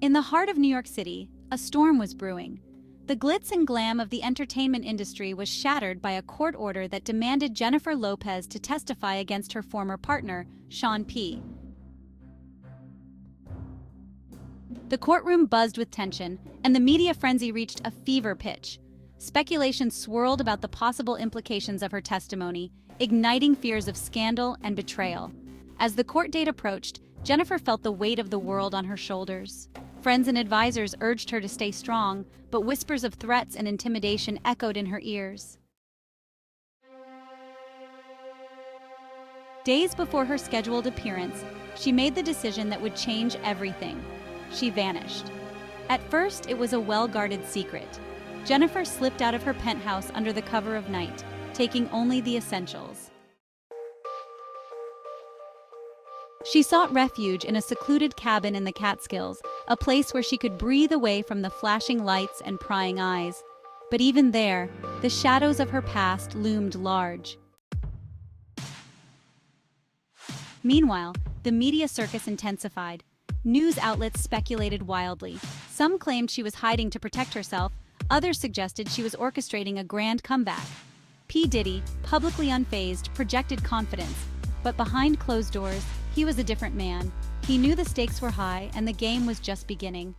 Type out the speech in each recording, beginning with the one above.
In the heart of New York City, a storm was brewing. The glitz and glam of the entertainment industry was shattered by a court order that demanded Jennifer Lopez to testify against her former partner, Sean P. The courtroom buzzed with tension, and the media frenzy reached a fever pitch. Speculation swirled about the possible implications of her testimony, igniting fears of scandal and betrayal. As the court date approached, Jennifer felt the weight of the world on her shoulders. Friends and advisors urged her to stay strong, but whispers of threats and intimidation echoed in her ears. Days before her scheduled appearance, she made the decision that would change everything. She vanished. At first, it was a well-guarded secret. Jennifer slipped out of her penthouse under the cover of night, taking only the essentials. She sought refuge in a secluded cabin in the Catskills, a place where she could breathe away from the flashing lights and prying eyes. But even there, the shadows of her past loomed large. Meanwhile, the media circus intensified. News outlets speculated wildly. Some claimed she was hiding to protect herself, others suggested she was orchestrating a grand comeback. P. Diddy, publicly unfazed, projected confidence, but behind closed doors, he was a different man. He knew the stakes were high and the game was just beginning.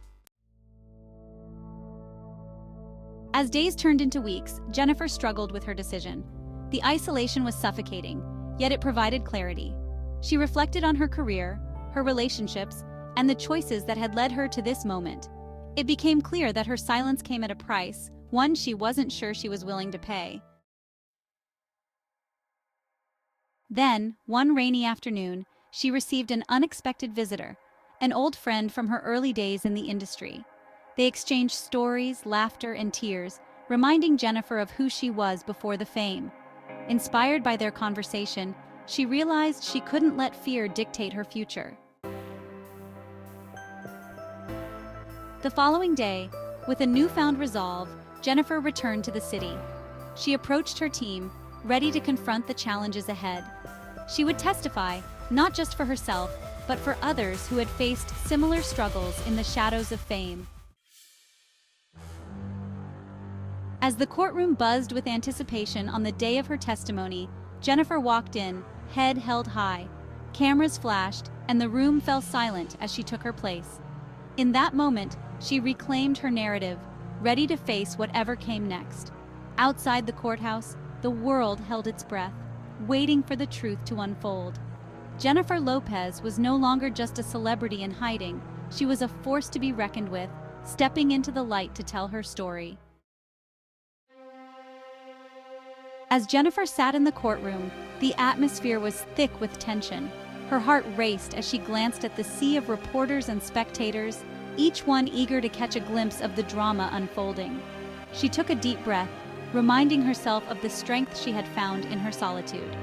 As days turned into weeks, Jennifer struggled with her decision. The isolation was suffocating, yet it provided clarity. She reflected on her career, her relationships, and the choices that had led her to this moment. It became clear that her silence came at a price, one she wasn't sure she was willing to pay. Then, one rainy afternoon, she received an unexpected visitor, an old friend from her early days in the industry. They exchanged stories, laughter, and tears, reminding Jennifer of who she was before the fame. Inspired by their conversation, she realized she couldn't let fear dictate her future. The following day, with a newfound resolve, Jennifer returned to the city. She approached her team, ready to confront the challenges ahead. She would testify, not just for herself, but for others who had faced similar struggles in the shadows of fame. As the courtroom buzzed with anticipation on the day of her testimony, Jennifer walked in, head held high. Cameras flashed, and the room fell silent as she took her place. In that moment, she reclaimed her narrative, ready to face whatever came next. Outside the courthouse, the world held its breath, waiting for the truth to unfold. Jennifer Lopez was no longer just a celebrity in hiding. She was a force to be reckoned with, stepping into the light to tell her story. As Jennifer sat in the courtroom, the atmosphere was thick with tension. Her heart raced as she glanced at the sea of reporters and spectators, each one eager to catch a glimpse of the drama unfolding. She took a deep breath, reminding herself of the strength she had found in her solitude.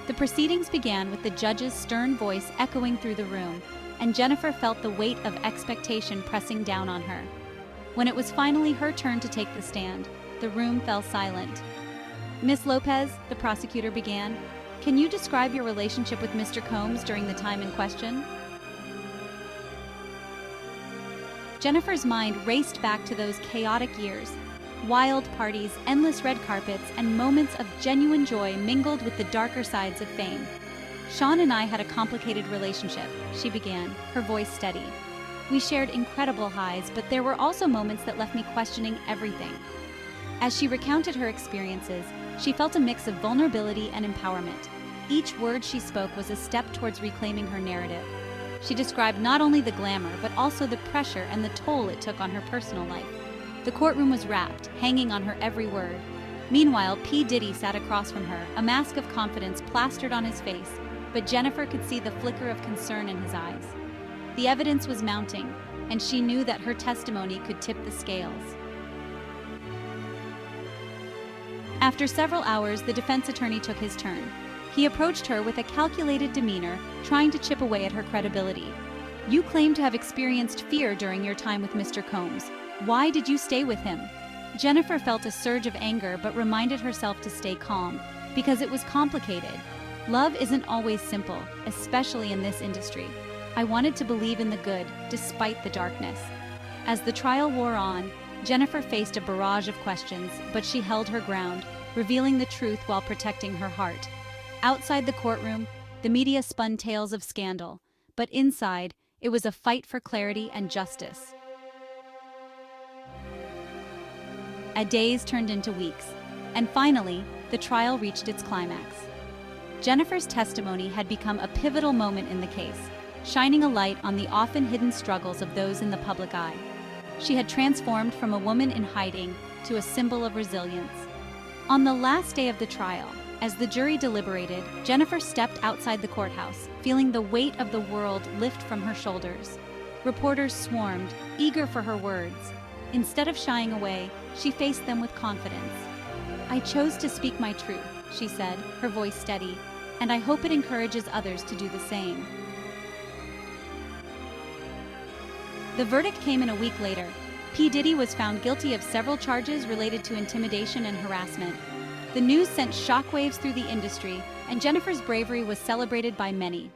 The proceedings began with the judge's stern voice echoing through the room, and Jennifer felt the weight of expectation pressing down on her. When it was finally her turn to take the stand, the room fell silent. "Miss Lopez," the prosecutor began, "can you describe your relationship with Mr. Combs during the time in question?" Jennifer's mind raced back to those chaotic years. Wild parties, endless red carpets, and moments of genuine joy mingled with the darker sides of fame. "Sean and I had a complicated relationship," she began, her voice steady. "We shared incredible highs, but there were also moments that left me questioning everything." As she recounted her experiences, she felt a mix of vulnerability and empowerment. Each word she spoke was a step towards reclaiming her narrative. She described not only the glamour, but also the pressure and the toll it took on her personal life. The courtroom was wrapped, hanging on her every word. Meanwhile, P. Diddy sat across from her, a mask of confidence plastered on his face, but Jennifer could see the flicker of concern in his eyes. The evidence was mounting, and she knew that her testimony could tip the scales. After several hours, the defense attorney took his turn. He approached her with a calculated demeanor, trying to chip away at her credibility. "You claim to have experienced fear during your time with Mr. Combs. Why did you stay with him?" Jennifer felt a surge of anger but reminded herself to stay calm, because it was complicated. Love isn't always simple, especially in this industry. I wanted to believe in the good, despite the darkness. As the trial wore on, Jennifer faced a barrage of questions, but she held her ground, revealing the truth while protecting her heart. Outside the courtroom, the media spun tales of scandal, but inside, it was a fight for clarity and justice. Days turned into weeks, and finally, the trial reached its climax. Jennifer's testimony had become a pivotal moment in the case, shining a light on the often hidden struggles of those in the public eye. She had transformed from a woman in hiding to a symbol of resilience. On the last day of the trial, as the jury deliberated, Jennifer stepped outside the courthouse, feeling the weight of the world lift from her shoulders. Reporters swarmed, eager for her words. Instead of shying away, she faced them with confidence. "I chose to speak my truth," she said, her voice steady, "and I hope it encourages others to do the same." The verdict came in a week later. Diddy was found guilty of several charges related to intimidation and harassment. The news sent shockwaves through the industry, and Jennifer's bravery was celebrated by many.